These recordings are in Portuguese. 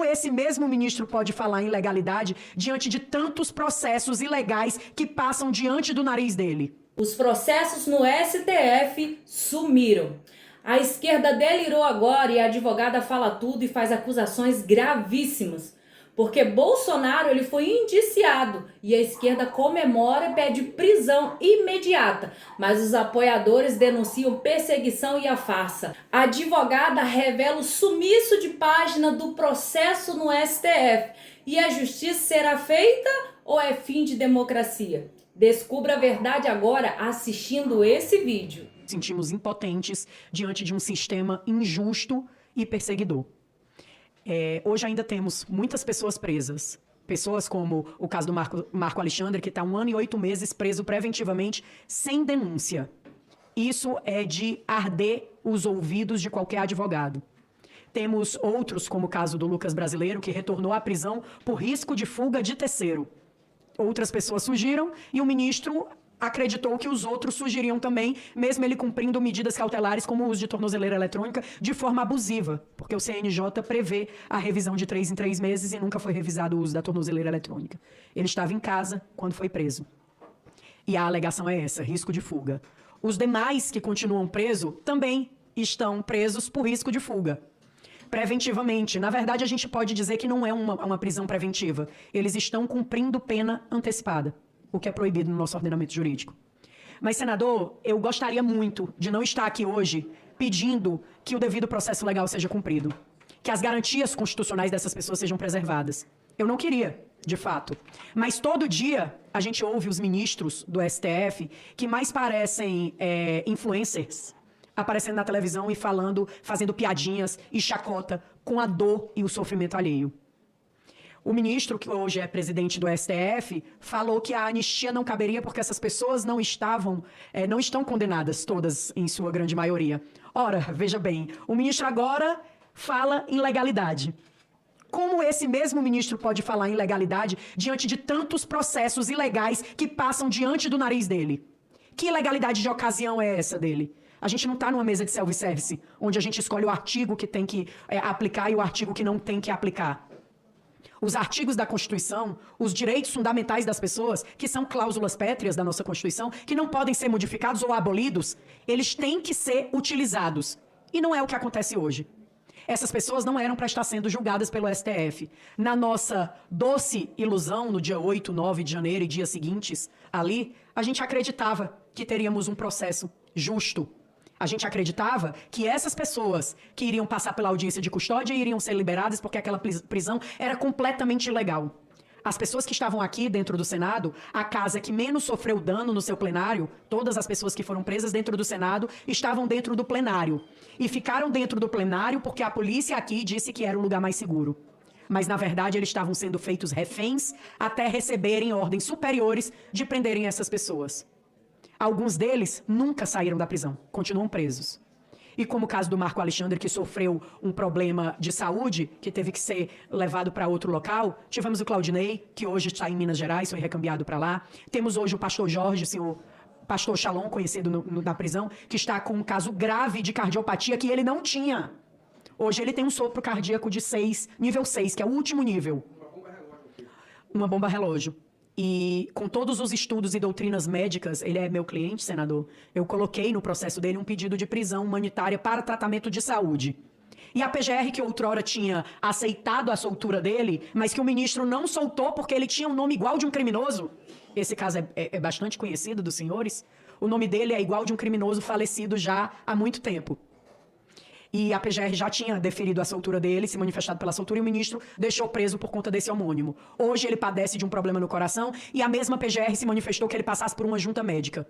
esse mesmo ministro pode falar em legalidade diante de tantos processos ilegais que passam diante do nariz dele? Os processos no STF sumiram. A esquerda delirou agora e a advogada fala tudo e faz acusações gravíssimas. Porque Bolsonaro ele foi indiciado e a esquerda comemora e pede prisão imediata. Mas os apoiadores denunciam perseguição e a farsa. A advogada revela o sumiço de página do processo no STF. E a justiça será feita ou é fim de democracia? Descubra a verdade agora assistindo esse vídeo. Sentimos impotentes diante de um sistema injusto e perseguidor. Hoje ainda temos muitas pessoas presas. Pessoas como o caso do Marco Alexandre, que está 1 ano e 8 meses preso preventivamente, sem denúncia. Isso é de arder os ouvidos de qualquer advogado. Temos outros, como o caso do Lucas Brasileiro, que retornou à prisão por risco de fuga de terceiro. Outras pessoas fugiram e o ministro acreditou que os outros surgiriam também, mesmo ele cumprindo medidas cautelares como o uso de tornozeleira eletrônica de forma abusiva, porque o CNJ prevê a revisão de 3 em 3 meses e nunca foi revisado o uso da tornozeleira eletrônica. Ele estava em casa quando foi preso. E a alegação é essa, risco de fuga. Os demais que continuam presos também estão presos por risco de fuga. Preventivamente. Na verdade, a gente pode dizer que não é uma prisão preventiva. Eles estão cumprindo pena antecipada, o que é proibido no nosso ordenamento jurídico. Mas, senador, eu gostaria muito de não estar aqui hoje pedindo que o devido processo legal seja cumprido, que as garantias constitucionais dessas pessoas sejam preservadas. Eu não queria, de fato. Mas todo dia a gente ouve os ministros do STF que mais parecem influencers aparecendo na televisão e falando, fazendo piadinhas e chacota com a dor e o sofrimento alheio. O ministro, que hoje é presidente do STF, falou que a anistia não caberia porque essas pessoas não estão condenadas, todas em sua grande maioria. Ora, veja bem, o ministro agora fala em legalidade. Como esse mesmo ministro pode falar em legalidade diante de tantos processos ilegais que passam diante do nariz dele? Que legalidade de ocasião é essa dele? A gente não está numa mesa de self-service, onde a gente escolhe o artigo que tem que aplicar e o artigo que não tem que aplicar. Os artigos da Constituição, os direitos fundamentais das pessoas, que são cláusulas pétreas da nossa Constituição, que não podem ser modificados ou abolidos, eles têm que ser utilizados. E não é o que acontece hoje. Essas pessoas não eram para estar sendo julgadas pelo STF. Na nossa doce ilusão, no dia 8, 9 de janeiro e dias seguintes, ali, a gente acreditava que teríamos um processo justo. A gente acreditava que essas pessoas que iriam passar pela audiência de custódia iriam ser liberadas porque aquela prisão era completamente ilegal. As pessoas que estavam aqui dentro do Senado, a casa que menos sofreu dano no seu plenário, todas as pessoas que foram presas dentro do Senado estavam dentro do plenário. E ficaram dentro do plenário porque a polícia aqui disse que era o lugar mais seguro. Mas, na verdade, eles estavam sendo feitos reféns até receberem ordens superiores de prenderem essas pessoas. Alguns deles nunca saíram da prisão, continuam presos. E como o caso do Marco Alexandre, que sofreu um problema de saúde, que teve que ser levado para outro local, tivemos o Claudinei, que hoje está em Minas Gerais, foi recambiado para lá. Temos hoje o pastor Jorge, o pastor Shalom, conhecido na prisão, que está com um caso grave de cardiopatia que ele não tinha. Hoje ele tem um sopro cardíaco de 6, nível 6, que é o último nível. Uma bomba relógio. E com todos os estudos e doutrinas médicas, ele é meu cliente, senador, eu coloquei no processo dele um pedido de prisão humanitária para tratamento de saúde. E a PGR, que outrora tinha aceitado a soltura dele, mas que o ministro não soltou porque ele tinha um nome igual de um criminoso, esse caso é bastante conhecido dos senhores, o nome dele é igual de um criminoso falecido já há muito tempo. E a PGR já tinha deferido a soltura dele, se manifestado pela soltura, e o ministro deixou preso por conta desse homônimo. Hoje ele padece de um problema no coração e a mesma PGR se manifestou que ele passasse por uma junta médica.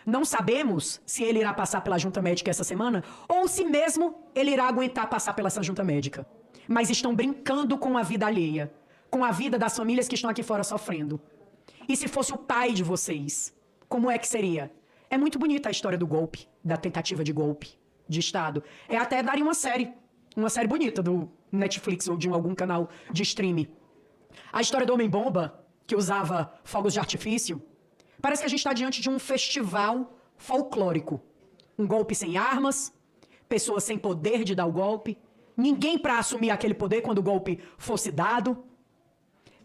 Não sabemos se ele irá passar pela junta médica essa semana ou se mesmo ele irá aguentar passar pela essa junta médica. Mas estão brincando com a vida alheia, com a vida das famílias que estão aqui fora sofrendo. E se fosse o pai de vocês, como é que seria? É muito bonita a história do golpe, da tentativa de golpe de Estado. É até darem uma série bonita do Netflix ou de algum canal de streaming. A história do Homem-Bomba, que usava fogos de artifício, parece que a gente está diante de um festival folclórico. Um golpe sem armas, pessoas sem poder de dar o golpe, Ninguém para assumir aquele poder quando o golpe fosse dado.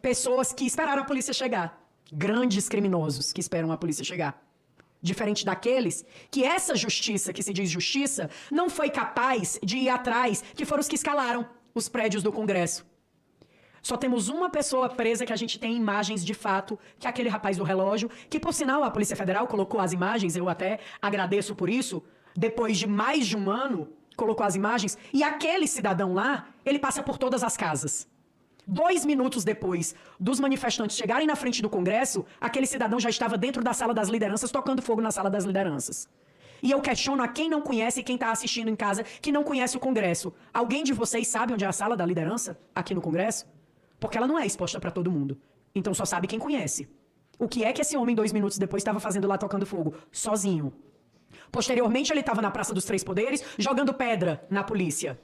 Pessoas que esperaram a polícia chegar. Grandes criminosos que esperam a polícia chegar. Diferente daqueles que essa justiça, que se diz justiça, não foi capaz de ir atrás, que foram os que escalaram os prédios do Congresso. Só temos uma pessoa presa que a gente tem imagens de fato, que é aquele rapaz do relógio, que, por sinal, a Polícia Federal colocou as imagens, eu até agradeço por isso, depois de mais de um ano, colocou as imagens, e aquele cidadão lá, ele passa por todas as casas. 2 minutos depois dos manifestantes chegarem na frente do Congresso, aquele cidadão já estava dentro da sala das lideranças, tocando fogo na sala das lideranças. E eu questiono a quem não conhece e quem está assistindo em casa, que não conhece o Congresso. Alguém de vocês sabe onde é a sala da liderança aqui no Congresso? Porque ela não é exposta para todo mundo. Então só sabe quem conhece. O que é que esse homem, 2 minutos depois, estava fazendo lá tocando fogo? Sozinho. Posteriormente, ele estava na Praça dos Três Poderes, jogando pedra na polícia.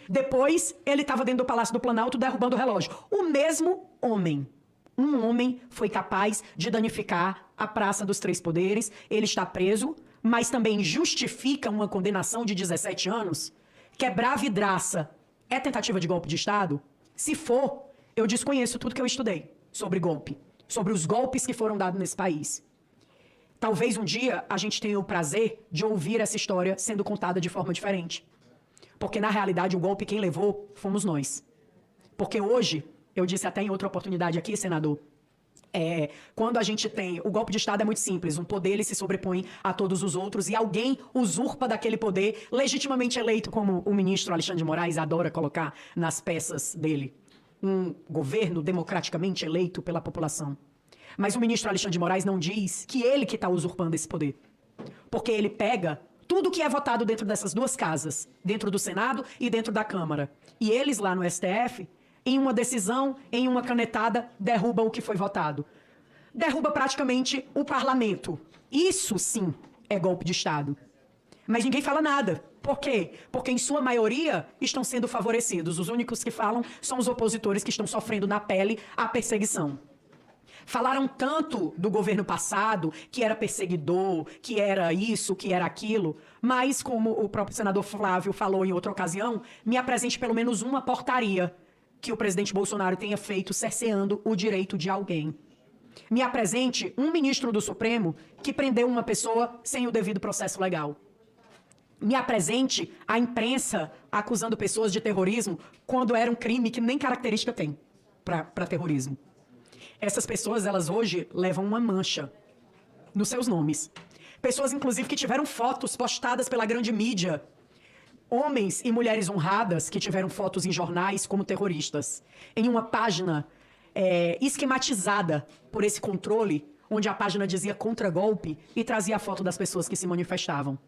Depois, ele estava dentro do Palácio do Planalto, derrubando o relógio. O mesmo homem. Um homem foi capaz de danificar a Praça dos Três Poderes. Ele está preso, mas também justifica uma condenação de 17 anos. Quebrar vidraça é tentativa de golpe de Estado? Se for, eu desconheço tudo que eu estudei sobre golpe, sobre os golpes que foram dados nesse país. Talvez um dia a gente tenha o prazer de ouvir essa história sendo contada de forma diferente. Porque, na realidade, o golpe quem levou fomos nós. Porque hoje, eu disse até em outra oportunidade aqui, senador, quando a gente tem... O golpe de Estado é muito simples. Um poder ele se sobrepõe a todos os outros e alguém usurpa daquele poder legitimamente eleito, como o ministro Alexandre de Moraes adora colocar nas peças dele. Um governo democraticamente eleito pela população. Mas o ministro Alexandre de Moraes não diz que ele que está usurpando esse poder. Porque ele pega tudo que é votado dentro dessas duas casas, dentro do Senado e dentro da Câmara. E eles lá no STF, em uma decisão, em uma canetada, derrubam o que foi votado. Derruba praticamente o parlamento. Isso sim é golpe de Estado. Mas ninguém fala nada. Por quê? Porque, em sua maioria, estão sendo favorecidos. Os únicos que falam são os opositores que estão sofrendo na pele a perseguição. Falaram tanto do governo passado, que era perseguidor, que era isso, que era aquilo, mas, como o próprio senador Flávio falou em outra ocasião, me apresente pelo menos uma portaria que o presidente Bolsonaro tenha feito cerceando o direito de alguém. Me apresente um ministro do Supremo que prendeu uma pessoa sem o devido processo legal. Me apresente a imprensa acusando pessoas de terrorismo quando era um crime que nem característica tem para terrorismo. Essas pessoas, elas hoje levam uma mancha nos seus nomes. Pessoas, inclusive, que tiveram fotos postadas pela grande mídia. Homens e mulheres honradas que tiveram fotos em jornais como terroristas. Em uma página esquematizada por esse controle, onde a página dizia contra-golpe e trazia a foto das pessoas que se manifestavam.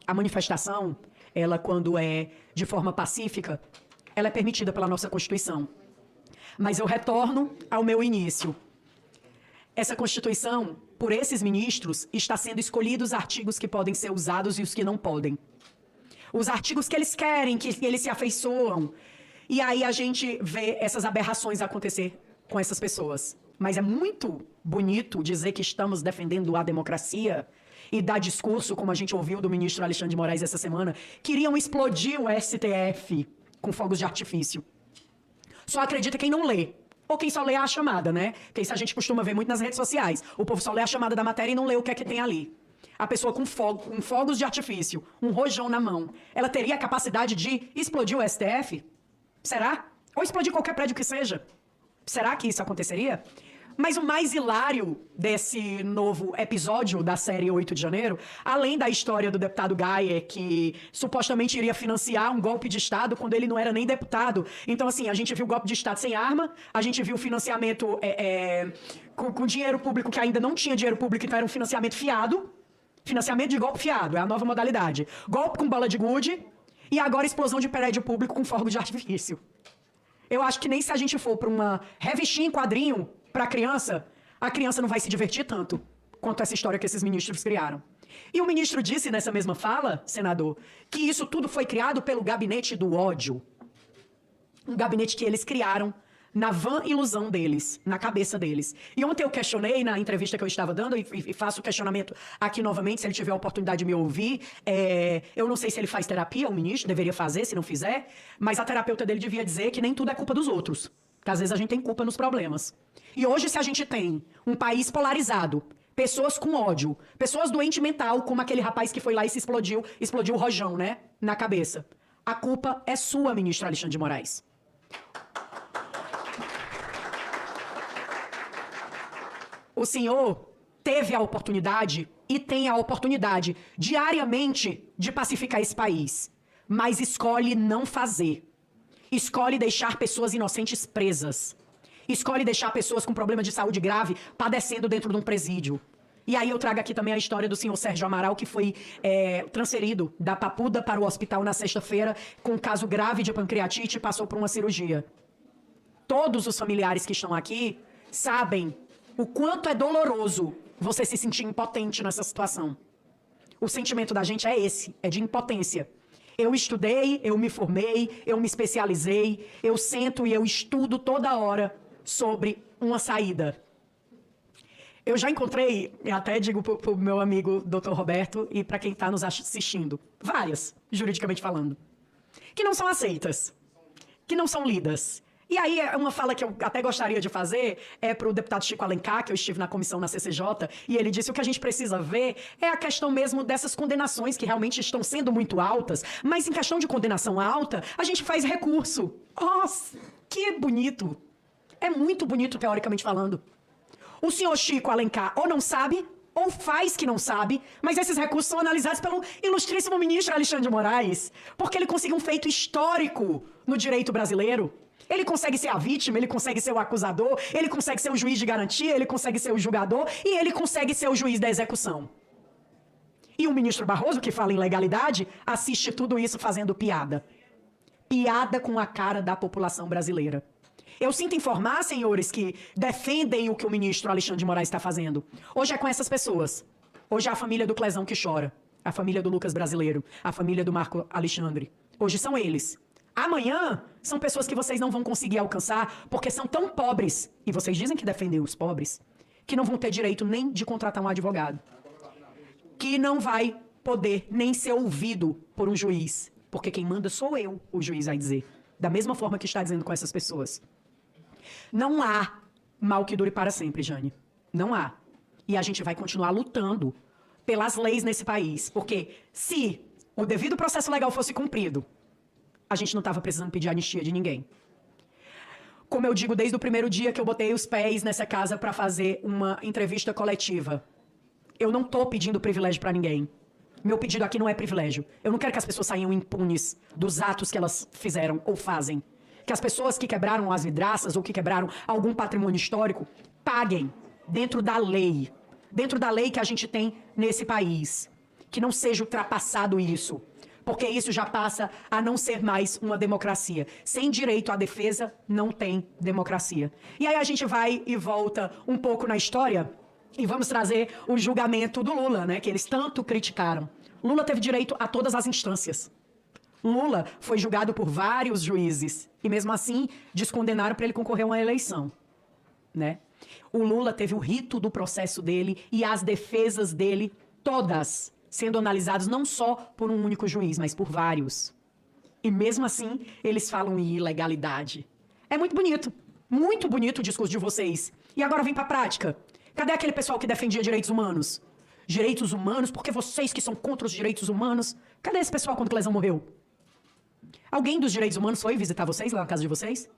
A manifestação, ela, quando é de forma pacífica, ela é permitida pela nossa Constituição. Mas eu retorno ao meu início. Essa Constituição, por esses ministros, está sendo escolhidos artigos que podem ser usados e os que não podem. Os artigos que eles querem, que eles se afeiçoam. E aí a gente vê essas aberrações acontecer com essas pessoas. Mas é muito bonito dizer que estamos defendendo a democracia e dar discurso, como a gente ouviu do ministro Alexandre de Moraes essa semana, queriam explodir o STF com fogos de artifício. Só acredita quem não lê. Ou quem só lê a chamada, né? Que isso a gente costuma ver muito nas redes sociais. O povo só lê a chamada da matéria e não lê o que é que tem ali. A pessoa com fogos de artifício, um rojão na mão, ela teria a capacidade de explodir o STF? Será? Ou explodir qualquer prédio que seja? Será que isso aconteceria? Mas o mais hilário desse novo episódio da série 8 de janeiro, além da história do deputado Gayer, que supostamente iria financiar um golpe de Estado quando ele não era nem deputado. Então, assim, a gente viu golpe de Estado sem arma, a gente viu financiamento com dinheiro público que ainda não tinha dinheiro público, então era um financiamento fiado. Financiamento de golpe fiado, é a nova modalidade. Golpe com bala de gude e agora explosão de prédio público com fogo de artifício. Eu acho que nem se a gente for para uma revistinha em quadrinho para a criança não vai se divertir tanto quanto essa história que esses ministros criaram. E o ministro disse nessa mesma fala, senador, que isso tudo foi criado pelo gabinete do ódio. Um gabinete que eles criaram na vã ilusão deles, na cabeça deles. E ontem eu questionei na entrevista que eu estava dando, e faço o questionamento aqui novamente, se ele tiver a oportunidade de me ouvir. Eu não sei se ele faz terapia, o ministro deveria fazer, se não fizer, mas a terapeuta dele devia dizer que nem tudo é culpa dos outros, que às vezes a gente tem culpa nos problemas. E hoje, se a gente tem um país polarizado, pessoas com ódio, pessoas doentes mental, como aquele rapaz que foi lá e se explodiu o rojão, né, na cabeça. A culpa é sua, ministro Alexandre de Moraes. O senhor teve a oportunidade e tem a oportunidade diariamente de pacificar esse país, mas escolhe não fazer. Escolhe deixar pessoas inocentes presas. Escolhe deixar pessoas com problema de saúde grave padecendo dentro de um presídio. E aí eu trago aqui também a história do senhor Sérgio Amaral, que foi transferido da Papuda para o hospital na sexta-feira com um caso grave de pancreatite e passou por uma cirurgia. Todos os familiares que estão aqui sabem o quanto é doloroso você se sentir impotente nessa situação. O sentimento da gente é esse, é de impotência. Eu estudei, eu me formei, eu me especializei, eu sento e eu estudo toda hora sobre uma saída. Eu já encontrei, até digo pro meu amigo Dr. Roberto e para quem está nos assistindo, várias, juridicamente falando, que não são aceitas, que não são lidas. E aí, uma fala que eu até gostaria de fazer é para o deputado Chico Alencar, que eu estive na comissão na CCJ, e ele disse: o que a gente precisa ver é a questão mesmo dessas condenações que realmente estão sendo muito altas, mas em questão de condenação alta, a gente faz recurso. Nossa, que bonito! É muito bonito, teoricamente falando. O senhor Chico Alencar ou não sabe, ou faz que não sabe, mas esses recursos são analisados pelo ilustríssimo ministro Alexandre de Moraes, porque ele conseguiu um feito histórico no direito brasileiro. Ele consegue ser a vítima, ele consegue ser o acusador, ele consegue ser o juiz de garantia, ele consegue ser o julgador e ele consegue ser o juiz da execução. E o ministro Barroso, que fala em legalidade, assiste tudo isso fazendo piada. Piada com a cara da população brasileira. Eu sinto informar, senhores, que defendem o que o ministro Alexandre de Moraes está fazendo. Hoje é com essas pessoas. Hoje é a família do Clezão que chora. A família do Lucas Brasileiro. A família do Marco Alexandre. Hoje são eles. Amanhã são pessoas que vocês não vão conseguir alcançar porque são tão pobres, e vocês dizem que defendem os pobres, que não vão ter direito nem de contratar um advogado, que não vai poder nem ser ouvido por um juiz, porque quem manda sou eu, o juiz vai dizer, da mesma forma que está dizendo com essas pessoas. Não há mal que dure para sempre, Jane. Não há. E a gente vai continuar lutando pelas leis nesse país, porque se o devido processo legal fosse cumprido, a gente não estava precisando pedir anistia de ninguém. Como eu digo desde o primeiro dia que eu botei os pés nessa casa para fazer uma entrevista coletiva, eu não estou pedindo privilégio para ninguém. Meu pedido aqui não é privilégio. Eu não quero que as pessoas saiam impunes dos atos que elas fizeram ou fazem. Que as pessoas que quebraram as vidraças ou que quebraram algum patrimônio histórico paguem dentro da lei. Dentro da lei que a gente tem nesse país. Que não seja ultrapassado isso. Porque isso já passa a não ser mais uma democracia. Sem direito à defesa, não tem democracia. E aí a gente vai e volta um pouco na história e vamos trazer o julgamento do Lula, né, que eles tanto criticaram. Lula teve direito a todas as instâncias. Lula foi julgado por vários juízes e mesmo assim descondenaram para ele concorrer a uma eleição, né? O Lula teve o rito do processo dele e as defesas dele todas sendo analisados não só por um único juiz, mas por vários. E mesmo assim, eles falam em ilegalidade. É muito bonito o discurso de vocês. E agora vem pra prática. Cadê aquele pessoal que defendia direitos humanos? Direitos humanos, porque vocês que são contra os direitos humanos... Cadê esse pessoal quando Clezão morreu? Alguém dos direitos humanos foi visitar vocês lá na casa de vocês?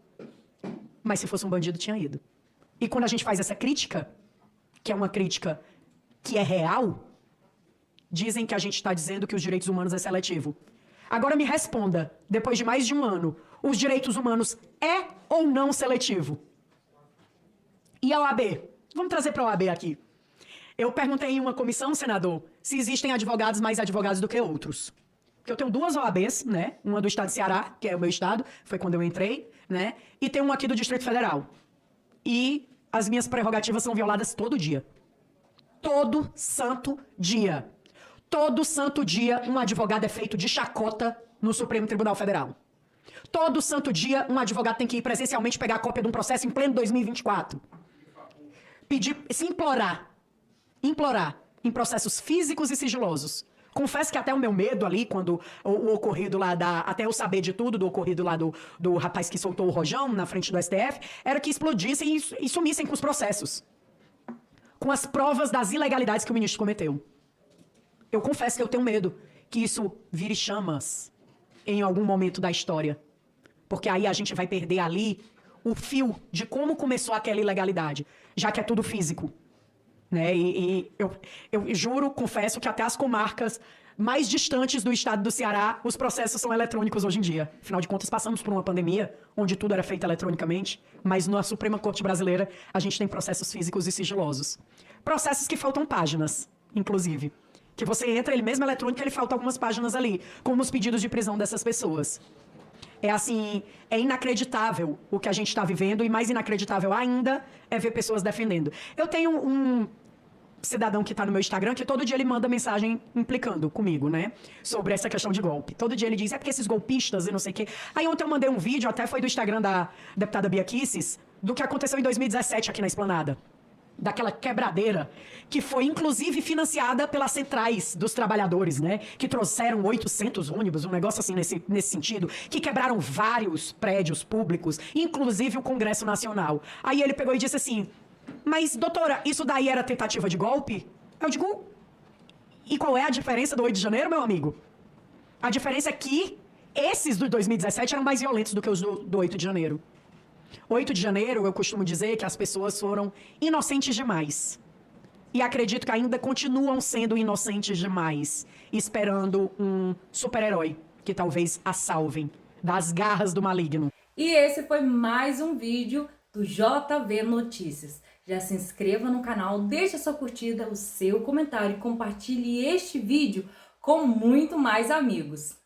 Mas se fosse um bandido, tinha ido. E quando a gente faz essa crítica, que é uma crítica que é real... Dizem que a gente está dizendo que os direitos humanos é seletivo. Agora me responda, depois de mais de um ano, os direitos humanos é ou não seletivo? E a OAB? Vamos trazer para a OAB aqui. Eu perguntei em uma comissão, senador, se existem advogados mais advogados do que outros. Porque eu tenho duas OABs, né? Uma do estado de Ceará, que é o meu estado, foi quando eu entrei, né? E tem uma aqui do Distrito Federal. E as minhas prerrogativas são violadas todo dia. Todo santo dia. Todo santo dia, um advogado é feito de chacota no Supremo Tribunal Federal. Todo santo dia, um advogado tem que ir presencialmente pegar a cópia de um processo em pleno 2024. Pedir, se implorar em processos físicos e sigilosos. Confesso que até o meu medo ali, quando o ocorrido lá até eu saber de tudo do ocorrido lá do rapaz que soltou o rojão na frente do STF, era que explodissem e sumissem com os processos. Com as provas das ilegalidades que o ministro cometeu. Eu confesso que eu tenho medo que isso vire chamas em algum momento da história. Porque aí a gente vai perder ali o fio de como começou aquela ilegalidade, já que é tudo físico. Né? E eu juro, confesso que até as comarcas mais distantes do estado do Ceará, os processos são eletrônicos hoje em dia. Afinal de contas, passamos por uma pandemia onde tudo era feito eletronicamente, mas na Suprema Corte Brasileira a gente tem processos físicos e sigilosos. Processos que faltam páginas, inclusive. Que você entra, ele mesmo eletrônico, ele falta algumas páginas ali, como os pedidos de prisão dessas pessoas. É assim, é inacreditável o que a gente está vivendo, e mais inacreditável ainda é ver pessoas defendendo. Eu tenho um cidadão que está no meu Instagram, que todo dia ele manda mensagem implicando comigo, né? Sobre essa questão de golpe. Todo dia ele diz, é porque esses golpistas e não sei o quê. Aí ontem eu mandei um vídeo, até foi do Instagram da deputada Bia Kicis, do que aconteceu em 2017 aqui na Esplanada. Daquela quebradeira, que foi inclusive financiada pelas centrais dos trabalhadores, né? Que trouxeram 800 ônibus, um negócio assim nesse sentido, que quebraram vários prédios públicos, inclusive o Congresso Nacional. Aí ele pegou e disse assim, mas doutora, isso daí era tentativa de golpe? Eu digo, e qual é a diferença do 8 de janeiro, meu amigo? A diferença é que esses do 2017 eram mais violentos do que os do 8 de janeiro. 8 de janeiro, eu costumo dizer que as pessoas foram inocentes demais. E acredito que ainda continuam sendo inocentes demais, esperando um super-herói que talvez a salvem das garras do maligno. E esse foi mais um vídeo do JV Notícias. Já se inscreva no canal, deixe a sua curtida, o seu comentário e compartilhe este vídeo com muito mais amigos.